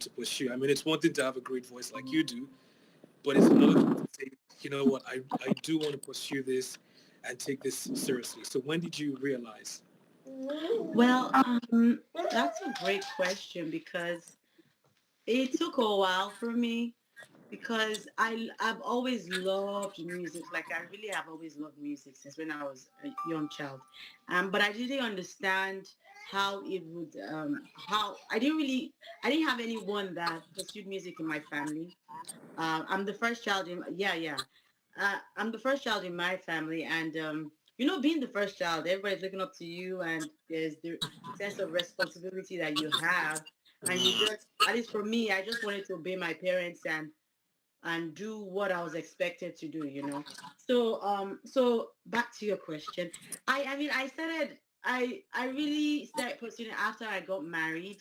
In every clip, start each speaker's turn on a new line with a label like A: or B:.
A: to pursue. I mean, it's one thing to have a great voice like you do, but it's another thing to say, you know what, I do want to pursue this and take this seriously. So when did you realize?
B: Well, that's a great question because it took a while for me because I've always loved music. Like I really have always loved music since when I was a young child. But I didn't understand how it would how I didn't have anyone that pursued music in my family. I'm the first child in I'm the first child in my family, and being the first child, everybody's looking up to you, and there's the sense of responsibility that you have, and you just, at least for me, I just wanted to obey my parents and do what I was expected to do. So back to your question. I mean I really started pursuing it after I got married.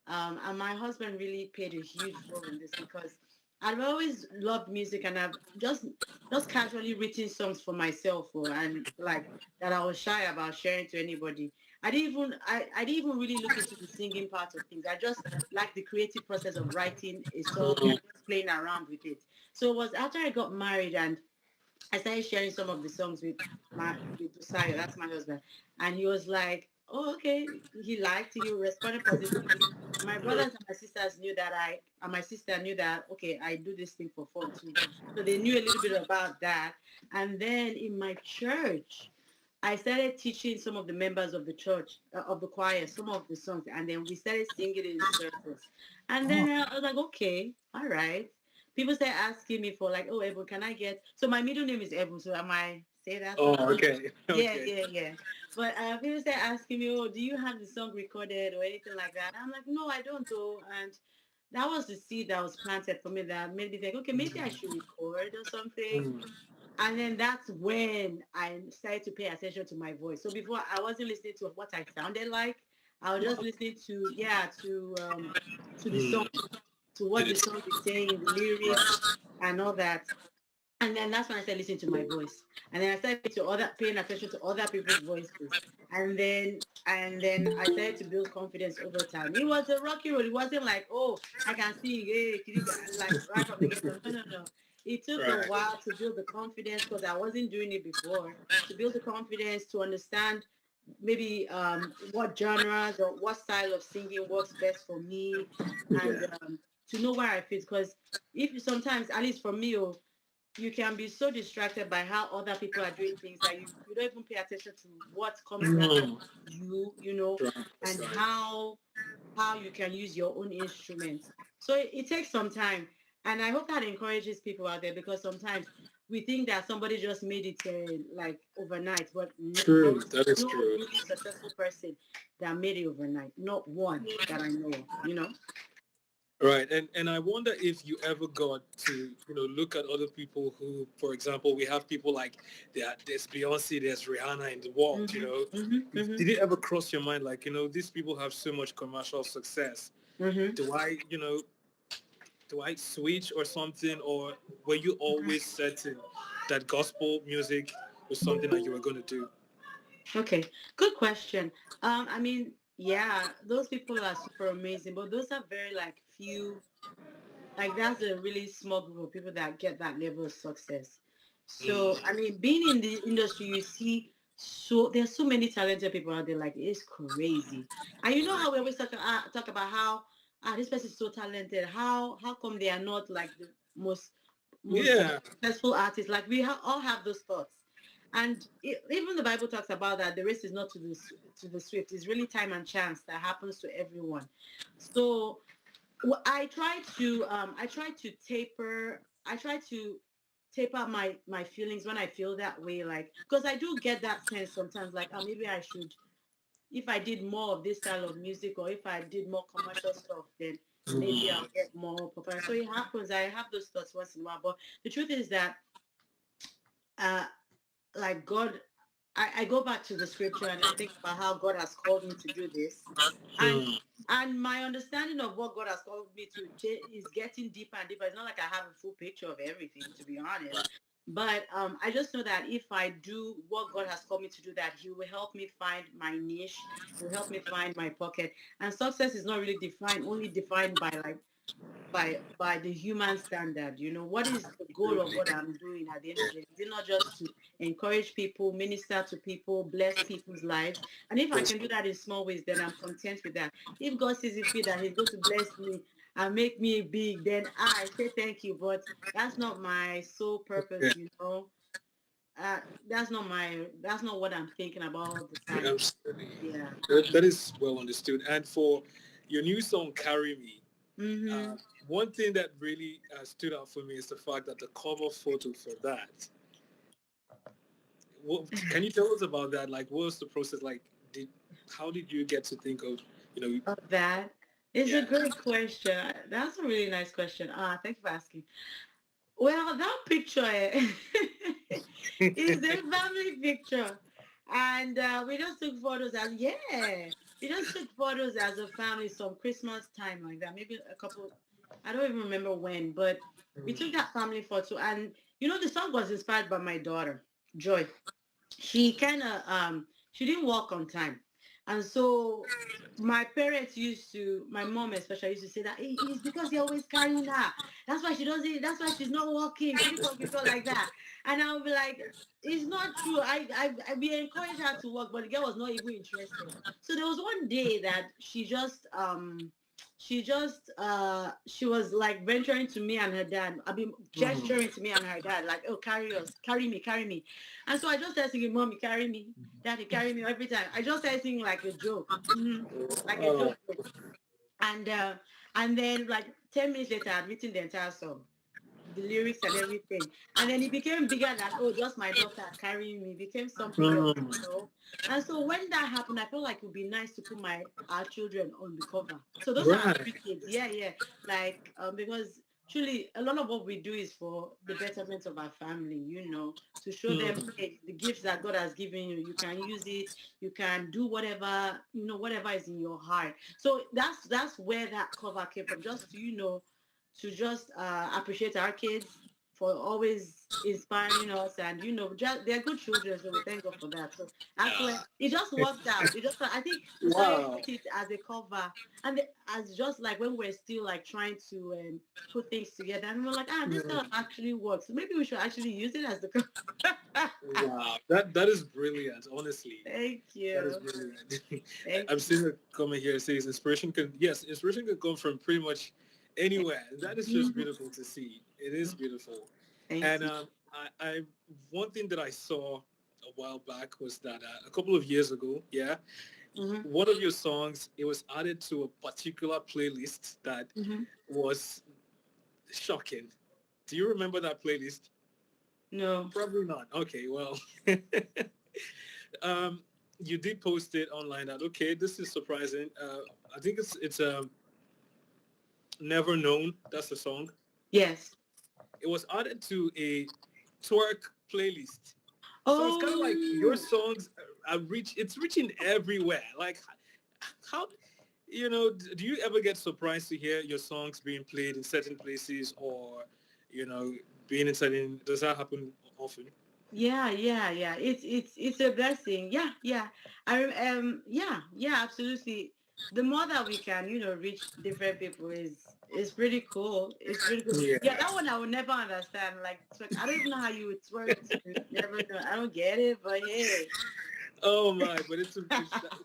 B: And my husband really played a huge role in this because I've always loved music and I've just casually written songs for myself and like that I was shy about sharing to anybody. I didn't even really look into the singing part of things. I just like the creative process of writing a song and just playing around with it. So it was after I got married and I started sharing some of the songs with Josiah, that's my husband, and he was like, "Oh, okay." He liked it. He responded positively. My brothers and my sisters knew that and my sister knew that okay, I do this thing for fun too, so they knew a little bit about that. And then in my church, I started teaching some of the members of the church of the choir some of the songs, and then we started singing in the service. And then I was like, okay, all right. People start asking me for like, oh, Ebu, can I get? So my middle name is Ebu, so am I say that
A: Oh,
B: so that?
A: okay,
B: Yeah,
A: okay.
B: yeah, yeah. But people start asking me, oh, do you have the song recorded or anything like that? I'm like, no, I don't. Though, and that was the seed that was planted for me that made me think, okay, maybe I should record or something.
A: Mm.
B: And then that's when I started to pay attention to my voice. So before I wasn't listening to what I sounded like. I was just listening to to the song,
A: Mm.
B: to what
A: Did
B: the
A: it?
B: song is saying, the lyrics and all that. And then that's when I started listening to my voice. And then I started to other paying attention to other people's voices. And then I started to build confidence over time. It was a rocky road. It wasn't like, oh, I can sing, hey, like right from the get go. No, no, no. It took a
A: Right.
B: while to build the confidence because I wasn't doing it before. To build the confidence, to understand maybe what genres or what style of singing works best for me, and
A: Yeah.
B: to know where I fit. Because if sometimes, at least for me, oh, you can be so distracted by how other people are doing things that you don't even pay attention to what comes natural
A: Mm.
B: to you,
A: Right.
B: and
A: Right.
B: how you can use your own instruments. So it takes some time. And I hope that encourages people out there because sometimes we think that somebody just made it like overnight, but there
A: True.
B: is
A: That is
B: no
A: true.
B: really successful person that made it overnight. Not one that I know of.
A: Right, and I wonder if you ever got to look at other people who, for example, we have people like there's Beyonce, there's Rihanna in the world.
B: Mm-hmm, mm-hmm, mm-hmm,
A: Did it ever cross your mind like these people have so much commercial success?
B: mm-hmm.
A: Do I switch or something, or were you always certain that gospel music was something that you were going to do?
B: Okay, good question. I mean, yeah, those people are super amazing, but those are very like few, like that's a really small group of people that get that level of success. So, I mean, being in the industry, you see, so there's so many talented people out there, like it's crazy. And you know how we always talk about how this person is so talented. How come they are not like the most
A: Yeah.
B: successful artists? Like we all have those thoughts. And even the Bible talks about that the race is not to the swift. It's really time and chance that happens to everyone. So I try to taper my feelings when I feel that way, like because I do get that sense sometimes, like maybe I should, if I did more of this style of music or if I did more commercial stuff, then maybe I'll get more popular. So it happens. I have those thoughts once in a while, but the truth is that uh like God, I go back to the scripture and I think about how God has called me to do this, and
A: Mm.
B: and my understanding of what God has called me to is getting deeper and deeper. It's not like I have a full picture of everything, to be honest. But I just know that if I do what God has called me to do, that He will help me find my niche. He will help me find my pocket. And success is not really defined only defined by like by the human standard. What is the goal of what I'm doing at the end of the day? Is it not just to encourage people, minister to people, bless people's lives? And if I
A: Yes.
B: can do that in small ways, then I'm content with that. If God sees it fit that He's going to bless me and make me big, then I say thank you. But that's not my sole
A: Yeah,
B: purpose. Uh, that's not what I'm thinking about all the time.
A: absolutely.
B: Yeah.
A: That is well understood. And for your new song, Carry Me,
B: Mm-hmm.
A: uh, one thing that really stood out for me is the fact that the cover photo for that. Can you tell us about that? Like, what was the process like? How did you get to think of, you know,
B: Of that is a
A: yeah.
B: great question. That's a really nice question. Thank you for asking. Well, that picture is a family picture, and we just took photos as we just took photos as a family some Christmas time like that. Maybe a couple. I don't even remember when, but we took that family photo, and the song was inspired by my daughter, Joy. She didn't walk on time, and so my mom especially used to say that it's because you're always carrying her. That's why she doesn't. That's why she's not walking. She didn't walk before like that. And I'll be like, it's not true. We encouraged her to walk, but the girl was not even interested. So there was one day that she was like venturing to me and her dad. I mean,
A: Mhm.
B: gesturing to me and her dad, like, oh, carry us, carry me. And so I just started singing, Mommy, carry me, Daddy, carry me every time. I just started singing like a joke, like a
A: Oh,
B: joke. And and then like 10 minutes later, I'd written the entire song, the lyrics and everything. And then it became bigger than, oh, just my daughter carrying me. It became something else. And so when that happened, I felt like it would be nice to put our children on the cover. So those are our
A: right.
B: three kids. Yeah, yeah. Like because truly a lot of what we do is for the betterment of our family, to show them,
A: Mm.
B: hey, the gifts that God has given you, you can use it, you can do whatever, whatever is in your heart. So that's where that cover came from, just to just appreciate our kids for always inspiring us, and just they're good children, so we thank God for that. So that's where
A: Ah,
B: it just worked out. I think we started
A: wow.
B: with it as a cover, and as just like when we're still like trying to put things together, and we're like, this stuff
A: Mm.
B: actually works. So maybe we should actually use it as the cover.
A: Wow. That is brilliant, honestly.
B: Thank
A: That is
B: you.
A: brilliant.
B: Thank
A: I'm
B: you.
A: seeing a comment here that says inspiration can come from pretty much anywhere. That is just
B: Mhm.
A: beautiful to see. It is beautiful.
B: Thank
A: And
B: you.
A: I one thing that I saw a while back was that a couple of years ago, yeah,
B: Hmm.
A: one of your songs, it was added to a particular playlist that
B: Hmm.
A: was shocking. Do you remember that playlist?
B: No.
A: Probably not. Okay, well, um, you did post it online that okay, this is surprising. I think it's Never Known. That's the song.
B: Yes.
A: It was added to a twerk playlist. So it's kind of like your
B: Oh.
A: songs it's reaching everywhere. Like how do you ever get surprised to hear your songs being played in certain places or you know being in certain does that happen often?
B: Yeah, yeah, yeah. It's a blessing. Yeah, yeah. Yeah, yeah, absolutely. The more that we can, reach different people is pretty cool. It's pretty cool.
A: Yeah.
B: Yeah, that one I would never understand. Like twerk. I don't even know how you would twerk to never know. I don't get it, but hey,
A: Oh my, but it's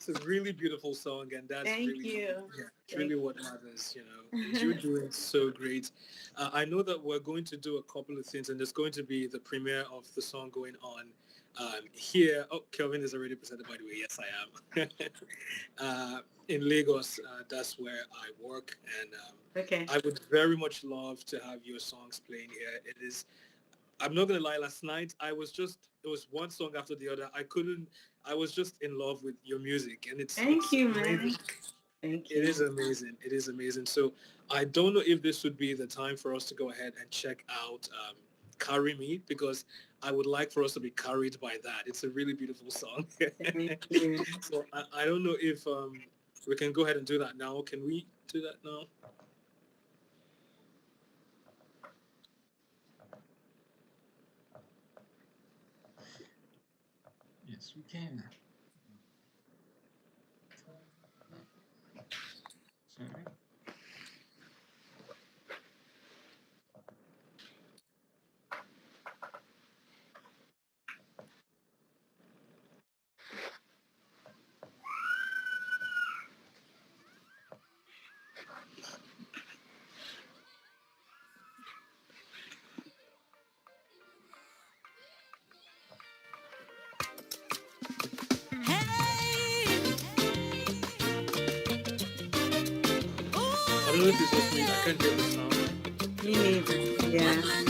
A: a really beautiful song, and that's
B: thank
A: really
B: you.
A: yeah, it's
B: Thank
A: really what matters. And you're doing so great. I know that we're going to do a couple of things, and there's going to be the premiere of the song going on here. Oh, Kelvin is already presented, by the way. Yes, I am. In Lagos, that's where I work, and
B: Okay.
A: I would very much love to have your songs playing here. It is I'm not gonna lie. Last night, it was one song after the other. I was just in love with your music, and
B: Thank
A: it's
B: you,
A: amazing.
B: man. Thank
A: It
B: you.
A: is amazing. It is amazing. So I don't know if this would be the time for us to go ahead and check out "Carry Me" because I would like for us to be carried by that. It's a really beautiful song.
B: Thank you.
A: So I don't know if we can go ahead and do that now. Can we do that now?
C: Yes, we can. Sorry.
A: don't know if it's just me. I can't hear the sound.
B: Me neither. Yeah.